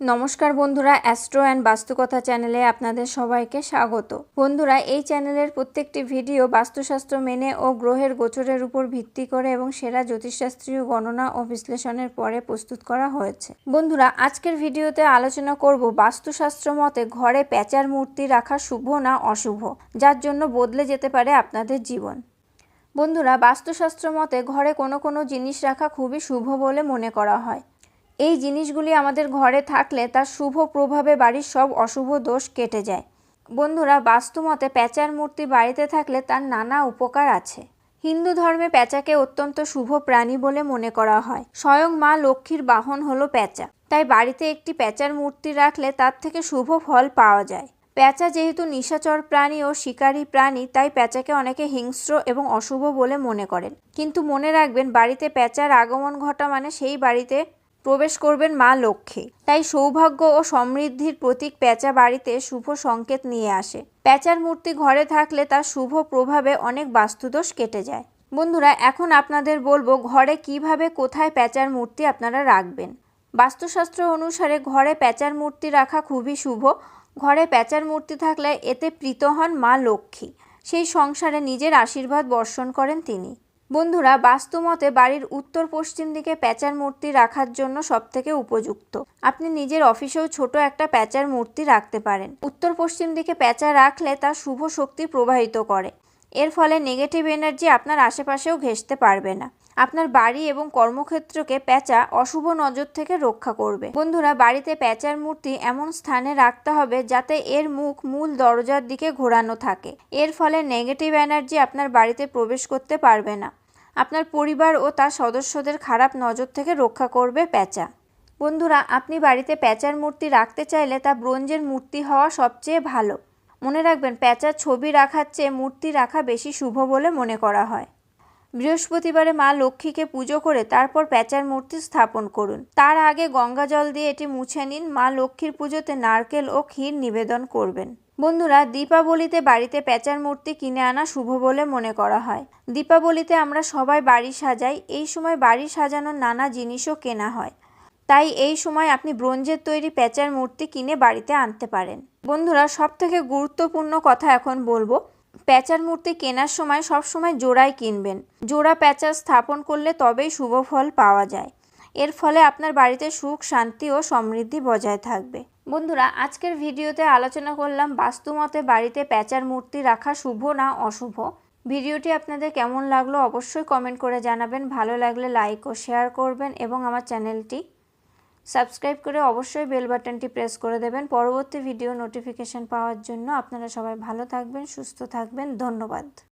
নমস্কার বন্ধুরা, astro and বাস্তুকথা চ্যানেলে আপনাদের সবাইকে স্বাগত। বন্ধুরা, এই চ্যানেলের প্রত্যেকটি ভিডিও বাস্তুশাস্ত্র মেনে ও গ্রহের গোচরের উপর ভিত্তি করে এবং সেরা জ্যোতিষশাস্ত্রীয় গণনা ও বিশ্লেষণের পরে প্রস্তুত করা হয়েছে। বন্ধুরা, আজকের ভিডিওতে আলোচনা করব বাস্তুশাস্ত্র মতে ঘরে প্যাঁচার মূর্তি রাখা শুভ না অশুভ, যার জন্য বদলে যেতে পারে আপনাদের জীবন। বন্ধুরা, বাস্তুশাস্ত্র মতে ঘরে কোনো জিনিস রাখা খুবই শুভ বলে মনে করা হয়। এই জিনিসগুলি আমাদের ঘরে থাকলে তার শুভ প্রভাবে বাড়ির সব অশুভ দোষ কেটে যায়। বন্ধুরা, বাস্তুমতে প্যাঁচার মূর্তি বাড়িতে থাকলে তার নানা উপকার আছে। হিন্দু ধর্মে প্যাঁচাকে অত্যন্ত শুভ প্রাণী বলে মনে করা হয়। স্বয়ং মা লক্ষ্মীর বাহন হলো প্যাঁচা, তাই বাড়িতে একটি প্যাঁচার মূর্তি রাখলে তার থেকে শুভ ফল পাওয়া যায়। প্যাঁচা যেহেতু নিশাচর প্রাণী ও শিকারী প্রাণী, তাই প্যাঁচাকে অনেকে হিংস্র এবং অশুভ বলে মনে করেন। কিন্তু মনে রাখবেন, বাড়িতে প্যাঁচার আগমন ঘটা মানে সেই বাড়িতে প্রবেশ করবেন মা লক্ষ্মী। তাই সৌভাগ্য ও সমৃদ্ধির প্রতীক প্যাঁচা বাড়িতে শুভ সংকেত নিয়ে আসে। প্যাঁচার মূর্তি ঘরে থাকলে তার শুভ প্রভাবে অনেক বাস্তুদোষ কেটে যায়। বন্ধুরা, এখন আপনাদের বলবো ঘরে কিভাবে কোথায় প্যাঁচার মূর্তি আপনারা রাখবেন। বাস্তুশাস্ত্র অনুসারে ঘরে প্যাঁচার মূর্তি রাখা খুবই শুভ। ঘরে প্যাঁচার মূর্তি থাকলে এতে প্রীত হন মা লক্ষ্মী, সেই সংসারে নিজের আশীর্বাদ বর্ষণ করেন তিনি। বন্ধুরা, বাস্তুমতে বাড়ির উত্তর পশ্চিম দিকে প্যাঁচার মূর্তি রাখার জন্য সবথেকে উপযুক্ত। আপনি নিজের অফিসেও ছোট একটা প্যাঁচার মূর্তি রাখতে পারেন। উত্তর পশ্চিম দিকে প্যাঁচা রাখলে তা শুভ শক্তি প্রবাহিত করে। এর ফলে নেগেটিভ এনার্জি আপনার আশেপাশেও ঘেঁষতে পারবে না। আপনার বাড়ি এবং কর্মক্ষেত্রকে প্যাঁচা অশুভ নজর থেকে রক্ষা করবে। বন্ধুরা, বাড়িতে প্যাঁচার মূর্তি এমন স্থানে রাখতে হবে যাতে এর মুখ মূল দরজার দিকে ঘোরানো থাকে। এর ফলে নেগেটিভ এনার্জি আপনার বাড়িতে প্রবেশ করতে পারবে না। আপনার পরিবার ও তার সদস্যদের খারাপ নজর থেকে রক্ষা করবে প্যাঁচা। বন্ধুরা, আপনি বাড়িতে প্যাঁচার মূর্তি রাখতে চাইলে তা ব্রোঞ্জের মূর্তি হওয়া সবচেয়ে ভালো। মনে রাখবেন, প্যাঁচার ছবি রাখার চেয়ে মূর্তি রাখা বেশি শুভ বলে মনে করা হয়। বৃহস্পতিবারে মা লক্ষ্মীকে পুজো করে তারপর প্যাঁচার মূর্তি স্থাপন করুন। তার আগে গঙ্গা জল দিয়ে এটি মুছে নিন। মা লক্ষ্মীর পুজোতে নারকেল ও ক্ষীর নিবেদন করবেন। বন্ধুরা, দীপাবলিতে বাড়িতে প্যাঁচার মূর্তি কিনে আনা শুভ বলে মনে করা হয়। দীপাবলিতে আমরা সবাই বাড়ি সাজাই। এই সময় বাড়ি সাজানোর নানা জিনিসও কেনা হয়। তাই এই সময় আপনি ব্রোঞ্জের তৈরি প্যাঁচার মূর্তি কিনে বাড়িতে আনতে পারেন। বন্ধুরা, সবথেকে গুরুত্বপূর্ণ কথা এখন বলবো। প্যাঁচার মূর্তি কেনার সময় সবসময় জোড়াই কিনবেন। জোড়া প্যাঁচা স্থাপন করলে তবেই শুভ ফল পাওয়া যায়। এর ফলে আপনার বাড়িতে সুখ, শান্তি ও সমৃদ্ধি বজায় থাকবে। বন্ধুরা, আজকের ভিডিওতে আলোচনা করলাম বাস্তুমতে বাড়িতে প্যাঁচার মূর্তি রাখা শুভ না অশুভ। ভিডিওটি আপনাদের কেমন লাগলো অবশ্যই কমেন্ট করে জানাবেন। ভালো লাগলে লাইক ও শেয়ার করবেন এবং আমার চ্যানেলটি সাবস্ক্রাইব করে অবশ্যই বেল বাটনটি প্রেস করে দেবেন পরবর্তী ভিডিও নোটিফিকেশন পাওয়ার জন্য। আপনারা সবাই ভালো থাকবেন, সুস্থ থাকবেন। ধন্যবাদ।